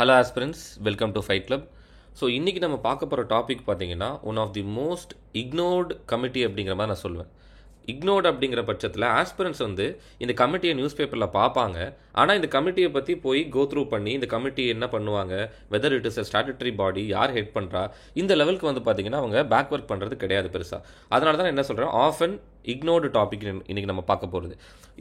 Hello aspirants, welcome to fight club. So இன்றைக்கி நம்ம பார்க்க போகிற டாபிக் பார்த்தீங்கன்னா one of the most ignored committee அப்படிங்கிற மாதிரி நான் சொல்லுவேன். இக்னோர்டு அப்படிங்கிற பட்சத்தில் ஆஸ்பிரன்ஸ் வந்து இந்த கமிட்டியை நியூஸ் பேப்பரில் பார்ப்பாங்க. ஆனால் இந்த கமிட்டியை பற்றி போய் கோ த்ரூ பண்ணி இந்த கமிட்டி என்ன பண்ணுவாங்க, whether it is a statutory body, யார் ஹெட் பண்ணுறா, இந்த லெவலுக்கு வந்து பார்த்தீங்கன்னா அவங்க பேக் ஒர்க் பண்ணுறது கிடையாது பெருசாக. அதனால தான் என்ன சொல்கிறேன், ஆஃபன் இக்னோர்டு டாபிக் இன்றைக்கி நம்ம பார்க்க போகிறது.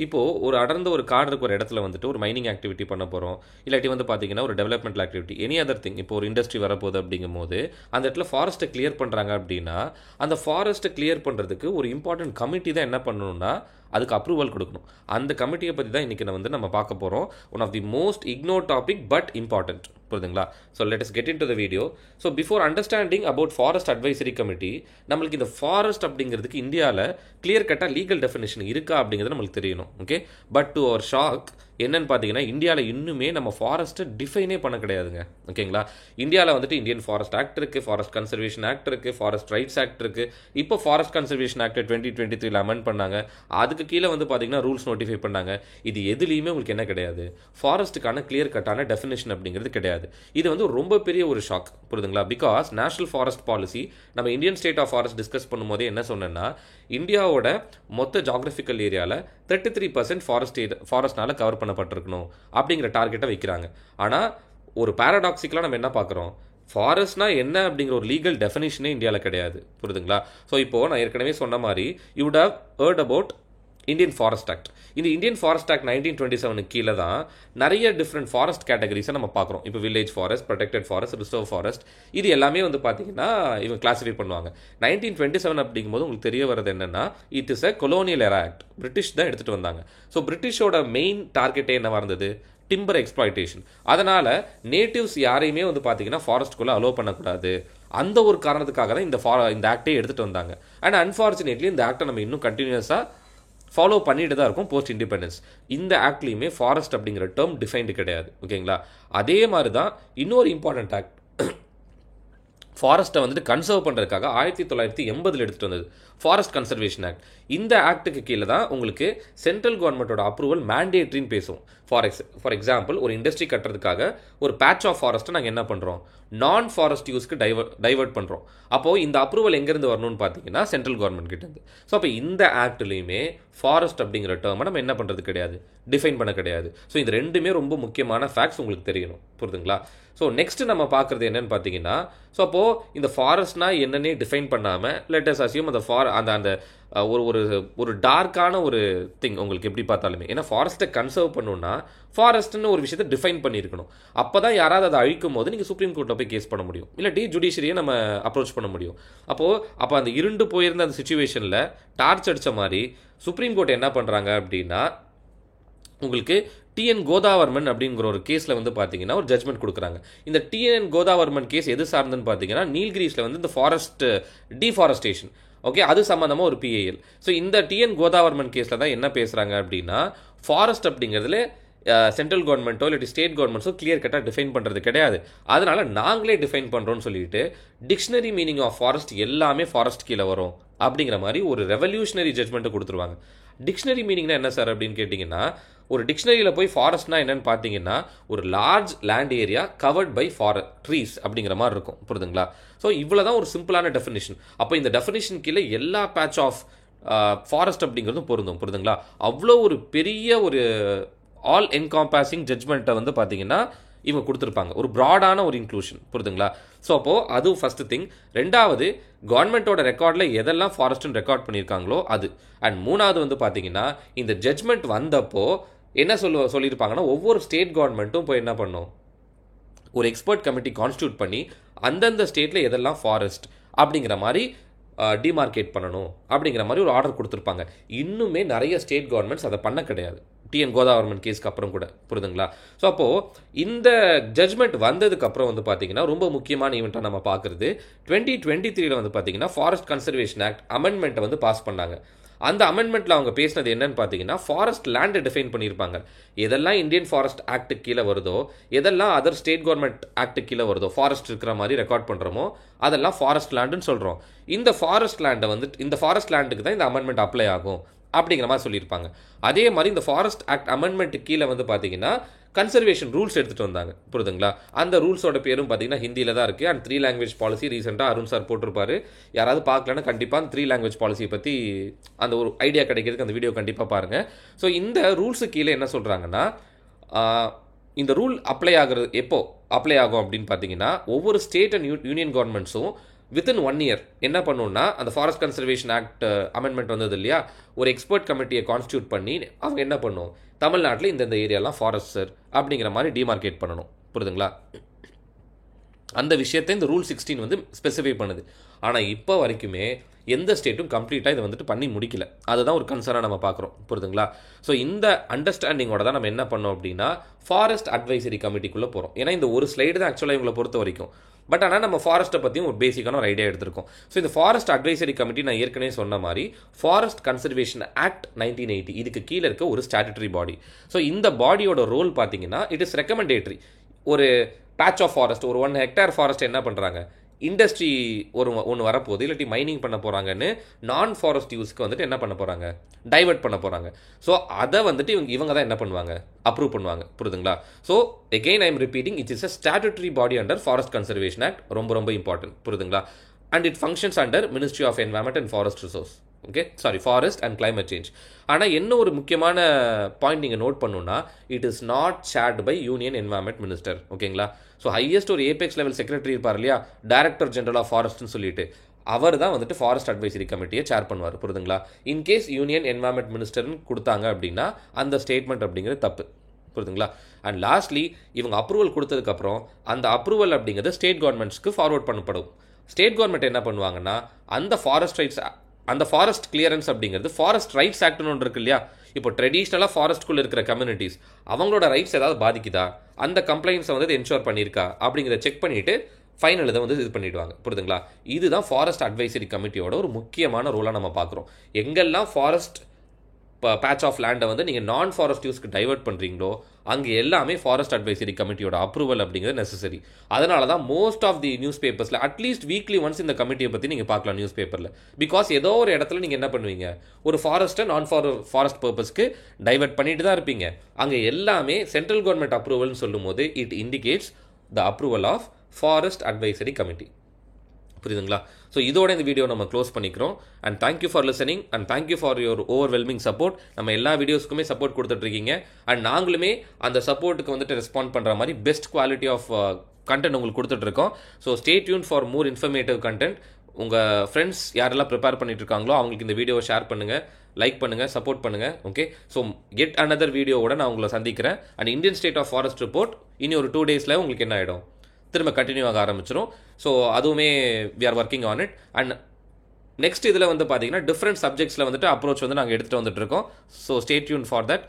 இப்போது ஒரு அடர்ந்த ஒரு காடு இருக்க ஒரு இடத்துல வந்துட்டு ஒரு மைனிங் ஆக்டிவிட்டி பண்ண போகிறோம், இல்லாட்டி வந்து பார்த்தீங்கன்னா ஒரு developmental activity, any other thing. இப்போ ஒரு இண்டஸ்ட்ரி வரப்போகுது அப்படிங்கும் போது அந்த இடத்துல ஃபாரஸ்ட்டை கிளியர் பண்ணுறாங்க அப்படின்னா அந்த ஃபாரஸ்ட்டை கிளியர் பண்ணுறதுக்கு ஒரு இம்பார்ட்டன்ட் கமிட்டி தான் என்ன பண்ணணும்னா அதுக்கு அப்ரூவல் கொடுக்கணும். அந்த கமிட்டியை பற்றி தான் இன்றைக்கி நம்ம பார்க்க போகிறோம். One of the most ignore topic but important. புரியுதுங்களா? So let us get in to the video. So before understanding about forest advisory committee, நம்மளுக்கு இந்த ஃபாரஸ்ட் அப்படிங்கிறதுக்கு இந்தியாவில் கிளியர் கட்டாக லீகல் டெஃபினேஷன் இருக்கா அப்படிங்கிறது நம்மளுக்கு தெரியணும். Okay, but to our shock என்னன்னு பார்த்தீங்கன்னா இந்தியாவில் இன்னுமே நம்ம ஃபாரஸ்ட்டை டிஃபைனே பண்ண கிடையாதுங்க. ஓகேங்களா? இந்தியாவில் வந்துட்டு இந்தியன் ஃபாரஸ்ட் ஆக்ட் இருக்குது, ஃபாரஸ்ட் கன்சர்வேஷன் ஆக்ட் இருக்குது, ஃபாரஸ்ட் ரைட்ஸ் ஆக்ட் இருக்குது. இப்போ ஃபாரஸ்ட் கன்சர்வேஷன் ஆக்ட் 2023 அமெண்ட் பண்ணாங்க. அதுக்கு கீழே வந்து பார்த்தீங்கன்னா ரூல்ஸ் நோட்டிஃபை பண்ணாங்க. இது எதுலேயுமே உங்களுக்கு என்ன கிடையாது, ஃபாரஸ்ட்டுக்கான கிளியர் கட்டான டெஃபினேஷன் அப்படிங்கிறது கிடையாது. இது வந்து ரொம்ப பெரிய ஒரு ஷாக். புரியுதுங்களா? பிகாஸ் நேஷனல் ஃபாரஸ்ட் பாலிசி நம்ம Indian state of forest discuss பண்ணும்போதே என்ன சொன்னேன்னா, இந்தியாவோட மொத்த ஜாகிரபிக்கல் ஏரியாவில் 33% ஃபாரஸ்ட்னால கவர் பண்ணப்பட்டிருக்கணும் அப்படிங்கிற டார்கெட்டை வைக்கிறாங்க. ஆனால் ஒரு பேரடாக்சிக்கலாக நம்ம என்ன பார்க்குறோம், ஃபாரஸ்ட்னா என்ன அப்படிங்கிற ஒரு லீகல் டெஃபினேஷனே இந்தியாவில் கிடையாது. புரியுதுங்களா? ஸோ இப்போது நான் ஏற்கனவே சொன்ன மாதிரி you would have heard about Indian forest act. இந்த இந்தியன் ஃபாரஸ்ட் ஆக்ட் 1927 கீழே தான் நிறைய டிஃப்ரெண்ட் ஃபாரஸ்ட் கேட்டகரிஸை நம்ம பார்க்குறோம். இப்போ village forest, protected forest, reserve forest, இது எல்லாமே வந்து பார்த்தீங்கன்னா இவங்க கிளாஸிஃபை பண்ணுவாங்க. 1927 அப்படிங்கும்போது உங்களுக்கு தெரிய வர்றது என்னன்னா, it is a colonial era act. British தான் எடுத்துகிட்டு வந்தாங்க. ஸோ பிரிட்டிஷோட மெயின் டார்கெட்டே என்ன இருந்தது, டிம்பர் எக்ஸ்ப்ளாய்டேஷன். அதனால நேட்டிவ்ஸ் யாரையுமே வந்து பார்த்தீங்கன்னா ஃபாரஸ்ட்குள்ளே அலோவ் பண்ணக்கூடாது. அந்த ஒரு காரணத்துக்காக தான் இந்த ஆக்டே எடுத்துகிட்டு வந்தாங்க. அண்ட் அன்ஃபார்ச்சுனேட்லி இந்த ஆக்டை நம்ம இன்னும் கண்டினியூஸாக ஃபாலோ பண்ணிட்டு தான் இருக்கும் போஸ்ட் இண்டிபெண்டன்ஸ். இந்த ஆக்ட்லேயுமே ஃபாரஸ்ட் அப்படிங்கிற டேர்ம் டிஃபைன்டு கிடையாது. ஓகேங்களா? அதே மாதிரி தான் இன்னொரு இம்பார்ட்டன்ட் ஆக்ட் ஃபாரஸ்ட்டை வந்துட்டு கன்சர்வ் பண்ணுறதுக்காக 1980 எடுத்துகிட்டு வந்தது, ஃபாரஸ்ட் கன்சர்வேஷன் ஆக்ட். இந்த ஆக்டுக்கு கீழே தான் உங்களுக்கு சென்ட்ரல் கவர்மெண்ட்டோட அப்ரூவல் மேண்டேட்ரின்னு பேசும். ஃபார் எக்ஸாம்பிள் ஒரு இண்டஸ்ட்ரி கட்டுறதுக்காக ஒரு பேட்ச் ஆஃப் ஃபாரஸ்ட்டை நாங்கள் என்ன பண்ணுறோம், நான் ஃபாரஸ்ட் யூஸ்க்கு டைவர்ட் பண்ணுறோம். அப்போது இந்த அப்ரூவல் எங்கேருந்து வரணும்னு பார்த்தீங்கன்னா சென்ட்ரல் கவர்மெண்ட் கிட்டேருந்து. ஸோ அப்போ இந்த ஆக்ட்லேயுமே ஃபாரஸ்ட் அப்படிங்கிற டேர்மை நம்ம என்ன பண்ணுறது கிடையாது, டிஃபைன் பண்ண கிடையாது. ஸோ இது ரெண்டுமே ரொம்ப முக்கியமான ஃபேக்ட்ஸ் உங்களுக்கு தெரியணும். புரியுதுங்களா? ஸோ நெக்ஸ்ட் நம்ம பார்க்குறது என்னன்னு பார்த்தீங்கன்னா, ஸோ அப்போது இந்த ஃபாரஸ்ட்னா என்னன்னே டிஃபைன் பண்ணாமல் லெட் அஸ் அஸ்யூம் அந்த ஒரு டார்க்கான ஒரு திங் உங்களுக்கு எப்படி பார்த்தாலுமே, ஏன்னா ஃபாரஸ்ட்டை கன்சர்வ் பண்ணணும்னா ஃபாரஸ்ட்னு ஒரு விஷயத்தை டிஃபைன் பண்ணியிருக்கணும். அப்போ தான் யாராவது அதை அழிக்கும் போது நீங்கள் சுப்ரீம் கோர்ட்டில் போய் கேஸ் பண்ண முடியும், இல்லாட்டி ஜுடிஷியரியை நம்ம அப்ரோச் பண்ண முடியும். அப்போ அந்த இருண்டு போயிருந்த அந்த சுச்சுவேஷனில் டார்ச் அடித்த மாதிரி சுப்ரீம் கோர்ட் என்ன பண்ணுறாங்க அப்படின்னா, உங்களுக்கு டிஎன் கோதாவர்மன் அப்படிங்கிற ஒரு கேஸில் வந்து பார்த்தீங்கன்னா ஒரு ஜட்மெண்ட் கொடுக்குறாங்க. இந்த டிஎன் கோதாவர்மன் கேஸ் எது சார்ந்துன்னு பார்த்தீங்கன்னா, நீல்கிரிஸில் வந்து இந்த ஃபாரஸ்ட் டீஃபாரஸ்டேஷன், ஓகே, அது சம்மந்தமாக ஒரு பிஏஎல். ஸோ இந்த டிஎன் கோதாவர்மன் கேஸில் தான் என்ன பேசுகிறாங்க அப்படின்னா, ஃபாரஸ்ட் அப்படிங்கிறதுல சென்ட்ரல் கவர்மெண்ட்டோ இல்லாட்டி ஸ்டேட் கவர்மெண்ட்ஸோ கிளியர் கட்டாக டிஃபைன் பண்ணுறது கிடையாது. அதனால நாங்களே டிஃபைன் பண்ணுறோன்னு சொல்லிட்டு டிக்ஷனரி மீனிங் ஆஃப் ஃபாரஸ்ட் எல்லாமே ஃபாரஸ்ட் கீழே வரும் அப்படிங்கிற மாதிரி ஒரு ரெவல்யூஷனரி ஜட்மெண்ட்டை கொடுத்துருவாங்க. டிக்ஷனரி மீனிங்னா என்ன சார் அப்படின்னு கேட்டிங்கன்னா, ஒரு டிக்ஷனரியில் போய் ஃபாரஸ்ட்னா என்னன்னு பார்த்தீங்கன்னா ஒரு large land area covered by trees அப்படிங்கிற மாதிரி இருக்கும். புரியுதுங்களா? ஸோ இவ்வளோ தான் ஒரு சிம்பிளான டெஃபினிஷன். அப்போ இந்த டெஃபினிஷன் கீழே எல்லா பேட்ச் ஆஃப் ஃபாரஸ்ட் அப்படிங்கிறதும் பொருந்தும். புரியுதுங்களா? அவ்வளோ ஒரு பெரிய ஒரு ஆல் என்காம்பாசிங் ஜட்மெண்ட்டை வந்து பார்த்தீங்கன்னா இவங்க கொடுத்துருப்பாங்க, ஒரு ப்ராடான ஒரு இன்க்ளூஷன். புரியுதுங்களா? ஸோ அப்போது அது ஃபஸ்ட்டு திங். ரெண்டாவது, கவர்மெண்ட்டோட ரெக்கார்டில் எதெல்லாம் ஃபாரஸ்ட்டுன்னு ரெக்கார்ட் பண்ணியிருக்காங்களோ அது. அண்ட் மூணாவது வந்து பார்த்தீங்கன்னா, இந்த ஜட்மெண்ட் வந்தப்போ என்ன சொல்லியிருப்பாங்கன்னா, ஒவ்வொரு ஸ்டேட் கவர்மெண்ட்டும் போய் என்ன பண்ணும், ஒரு எக்ஸ்பர்ட் கமிட்டி கான்ஸ்டியூட் பண்ணி அந்தந்த ஸ்டேட்டில் எதெல்லாம் ஃபாரஸ்ட் அப்படிங்கிற மாதிரி டிமார்க்கேட் பண்ணணும் அப்படிங்கிற மாதிரி ஒரு ஆர்டர் கொடுத்துருப்பாங்க. இன்னுமே நிறைய ஸ்டேட் கவர்மெண்ட்ஸ் அதை பண்ண கிடையாது, டிஎன் கோதாவர்மன் கேஸ்க்கு அப்புறம் கூட. புரியுதுங்களா? ஸோ அப்போது இந்த ஜட்மெண்ட் வந்ததுக்கப்புறம் வந்து பார்த்தீங்கன்னா ரொம்ப முக்கியமான ஈவெண்ட்டாக நம்ம பார்க்குறது 2023 வந்து பார்த்தீங்கன்னா ஃபாரஸ்ட் கன்சர்வேஷன் ஆக்ட் அமெண்ட்மெண்ட்டை வந்து பாஸ் பண்ணாங்க. அந்த அமெண்ட்மெண்ட்டில் அவங்க பேசினது என்னன்னு பார்த்தீங்கன்னா, ஃபாரஸ்ட் லேண்டை டிஃபைன் பண்ணியிருப்பாங்க. எதெல்லாம் இந்தியன் ஃபாரஸ்ட் ஆக்ட் கீழே வருதோ, எதெல்லாம் அதர் ஸ்டேட் கவர்மெண்ட் ஆக்ட் கீழே வருதோ, ஃபாரஸ்ட் இருக்கிற மாதிரி ரெக்கார்ட் பண்ணுறோமோ அதெல்லாம் ஃபாரஸ்ட் லேண்டுன்னு சொல்கிறோம். இந்த ஃபாரஸ்ட் லேண்டுக்கு தான் இந்த அமெண்ட்மெண்ட் அப்ளை ஆகும் அப்படிங்கிற மாதிரி சொல்லியிருப்பாங்க. அதே மாதிரி இந்த ஃபாரஸ்ட் ஆக்ட் அமெண்ட்மெண்ட் கீழே வந்து பார்த்தீங்கன்னா கன்சர்வேஷன் ரூல்ஸ் எடுத்துகிட்டு வந்தாங்க. புரியுதுங்களா? அந்த ரூல்ஸோட பேரும் பார்த்தீங்கன்னா ஹிந்தியில் தான் இருக்குது. அண்ட் 3 லாங்குவேஜ் பாலிசி ரீசெண்டாக அருண் சார் போட்டிருப்பாரு. யாராவது பார்க்கலன்னா கண்டிப்பாக அந்த 3 லாங்குவேஜ் பாலிசியை பற்றி அந்த ஒரு ஐடியா கிடைக்கிறதுக்கு அந்த வீடியோ கண்டிப்பாக பாருங்கள். ஸோ இந்த ரூல்ஸு கீழே என்ன சொல்கிறாங்கன்னா, இந்த ரூல் அப்ளை ஆகிறது எப்போ அப்ளை ஆகும் அப்படின்னு பார்த்தீங்கன்னா, ஒவ்வொரு ஸ்டேட் அண்ட் யூனியன் கவர்மெண்ட்ஸும் வித்தின் 1 இயர் என்ன பண்ணுன்னா, அந்த ஃபாரஸ்ட் கன்சர்வேஷன் ஆக்ட் அமெண்ட்மெண்ட் வந்தது இல்லையா, ஒரு எக்ஸ்பர்ட் கமிட்டியை கான்ஸ்டியூட் பண்ணி அவங்க என்ன பண்ணும், தமிழ்நாட்டில் இந்தந்த ஏரியாலாம் ஃபாரஸ்ட் சார் அப்படிங்கிற மாதிரி டிமார்கேட் பண்ணணும். புரியுதுங்களா? அந்த விஷயத்தை இந்த ரூல் 16 வந்து ஸ்பெசிஃபை பண்ணுது. ஆனால் இப்போ வரைக்குமே எந்த ஸ்டேட்டும் கம்ப்ளீட்டாக இதை வந்துட்டு பண்ணி முடிக்கல. அதுதான் ஒரு கன்சர்னாக நம்ம பார்க்குறோம். புரியுதுங்களா? ஸோ இந்த அண்டர்ஸ்டாண்டிங்கோட தான் நம்ம என்ன பண்ணோம் அப்படின்னா, ஃபாரஸ்ட் அட்வைசரி கமிட்டிக்குள்ளே போகிறோம். ஏன்னா இந்த ஒரு ஸ்லைடு தான் ஆக்சுவலாக இவங்களை பொறுத்த வரைக்கும். பட் ஆனால் நம்ம ஃபாரஸ்ட்டை பற்றியும் ஒரு பேசிக்கான ஒரு ஐடியா எடுத்திருக்கோம். ஸோ இந்த ஃபாரஸ்ட் அட்வைசரி கமிட்டி நான் ஏற்கனவே சொன்ன மாதிரி ஃபாரஸ்ட் கன்சர்வேஷன் ஆக்ட் 1980 இதுக்கு கீழே இருக்க ஒரு ஸ்டாட்டுட்டரி பாடி. ஸோ இந்த பாடியோட ரோல் பார்த்தீங்கன்னா இட் இஸ் ரெக்கமெண்டேட்டரி. ஒரு பேட்ச் ஆஃப் ஃபாரஸ்ட், ஒரு 1 ஹெக்டேர் ஃபாரஸ்ட் என்ன பண்ணுறாங்க, இண்டஸ்ட்ரி ஒன்று வரப்போகுது, இல்லாட்டி மைனிங் பண்ண போகிறாங்கன்னு நான் ஃபாரஸ்ட் யூஸ்க்கு வந்துட்டு என்ன பண்ண போகிறாங்க, டைவர்ட் பண்ண போகிறாங்க. ஸோ அதை வந்துட்டு இவங்க தான் என்ன பண்ணுவாங்க, அப்ரூவ் பண்ணுவாங்க. புரியுதுங்களா? So again I am repeating, it is a statutory body under forest conservation act. ரொம்ப ரொம்ப இம்பார்ட்டன்ட். புரியுதுங்களா? And it functions under ministry of environment and forest resource. Okay, sorry, forest and climate change. ஆனால் என்ன ஒரு முக்கியமான point நீங்கள் note பண்ணணும்னா, it is not chaired by union environment minister. ஓகேங்களா? ஸோ ஹையஸ்ட் ஒரு ஏபெக்ஸ் லெவல் செக்ரட்டரி இருப்பார் இல்லையா, டைரக்டர் ஜெனரல் ஆஃப் ஃபாரஸ்ட்னு சொல்லிட்டு, அவர் தான் வந்துட்டு ஃபாரஸ்ட் அட்வைசரி கமிட்டியை சேர் பண்ணுவார். புரியுதுங்களா? இன்கேஸ் யூனியன் என்வயர்மெண்ட் மினிஸ்டர்னு கொடுத்தாங்க அப்படின்னா அந்த ஸ்டேட்மெண்ட் அப்படிங்கிறது தப்பு. புரியுதுங்களா? அண்ட் லாஸ்ட்லி இவங்க அப்ரூவல் கொடுத்ததுக்கப்புறம் அந்த அப்ரூவல் அப்படிங்கிறது ஸ்டேட் கவர்மெண்ட்ஸ்க்கு ஃபார்வர்ட் பண்ணப்படும். ஸ்டேட் கவர்மெண்ட் என்ன பண்ணுவாங்கன்னா, அந்த ஃபாரஸ்ட் ரைட்ஸ், அந்த ஃபாரஸ்ட் கிளியரன்ஸ் அப்படிங்கிறது ஃபாரஸ்ட் ரைட்ஸ் ஆக்ட்னு ஒன்று இருக்கு இல்லையா, இப்போ ட்ரெடிஷ்னலாக ஃபாரஸ்ட்குள்ளே இருக்கிற கம்யூனிட்டிஸ் அவங்களோட ரைட்ஸ் ஏதாவது பாதிக்குதா, அந்த கம்ப்ளைண்ட்ஸை வந்து என்ஷோர் பண்ணியிருக்கா அப்படிங்கிறத செக் பண்ணிவிட்டு ஃபைனல் இதை வந்து இது பண்ணிவிடுவாங்க. புரியுதுங்களா? இதுதான் ஃபாரஸ்ட் அட்வைசரி கமிட்டியோட ஒரு முக்கியமான ரோலாக நம்ம பார்க்குறோம். எங்கெல்லாம் ஃபாரஸ்ட் பேட்ச் ஆஃப் லேண்டை வந்து நீங்கள் நான் ஃபாரஸ்ட் யூஸ்க்கு டைவர்ட் பண்ணுறீங்களோ அங்கே எல்லாமே ஃபாரஸ்ட் அட்வைசரி கமிட்டியோட அப்ரூவல் அப்படிங்கிறது நெசசரி. அதனால தான் மோஸ்ட் ஆஃப் தி நியூஸ் பேப்பர்ஸில் அட்லீஸ்ட் வீக்லி ஒன்ஸ் இந்த கமிட்டியை பற்றி நீங்கள் பார்க்கலாம் நியூஸ் பேப்பரில். பிகாஸ் ஏதோ ஒரு இடத்துல நீங்கள் என்ன பண்ணுவீங்க, ஒரு ஃபாரஸ்ட்டை நான் ஃபாரஸ்ட் பர்பஸ்க்கு டைவர்ட் பண்ணிட்டு தான் இருப்பீங்க. அங்கே எல்லாமே சென்ட்ரல் கவர்மெண்ட் அப்ரூவல்னு சொல்லும் போது it indicates the approval of forest advisory committee. புரியுதுங்களா? ஸோ இதோட இந்த வீடியோ நம்ம க்ளோஸ் பண்ணிக்கிறோம். And thank you for listening and thank you for your overwhelming support. நம்ம எல்லா வீடியோஸ்க்குமே சப்போர்ட் கொடுத்துட்ருக்கீங்க. அண்ட் நாங்களுமே அந்த சப்போர்ட்டுக்கு வந்துட்டு ரெஸ்பாண்ட் பண்ணுற மாதிரி பெஸ்ட் குவாலிட்டி ஆஃப் கண்டென்ட் உங்களுக்கு கொடுத்துட்ருக்கோம். So stay tune for more informative content. உங்கள் ஃப்ரெண்ட்ஸ் யாரெல்லாம் ப்ரிப்பேர் பண்ணிட்டு இருக்காங்களோ அவங்களுக்கு இந்த வீடியோவை ஷேர் பண்ணுங்கள், லைக் பண்ணுங்கள், சப்போர்ட் பண்ணுங்கள். ஓகே, ஸோ கெட் அனதர் வீடியோவோட நான் உங்களை சந்திக்கிறேன். And Indian state of forest report இனி ஒரு 2 டேஸில் உங்களுக்கு என்ன ஆகிடும், திரும்ப கண்டினியூ ஆக ஆரம்பிச்சிடும். ஸோ அதுவுமே we are working on it. And next இதில் வந்து பார்த்தீங்கன்னா டிஃப்ரெண்ட் சப்ஜெக்ட்ஸில் வந்துட்டு அப்ரோச் வந்து நாங்கள் எடுத்துகிட்டு வந்துட்டு இருக்கோம். So stay tune for that.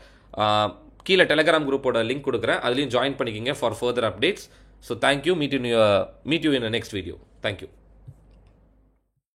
கீழே டெலிகிராம் குரூப்போட லிங்க் கொடுக்குறேன், அதுலேயும் ஜாயின் பண்ணிக்கிங்க for further updates. So thank you. Meet you in next video. Thank you.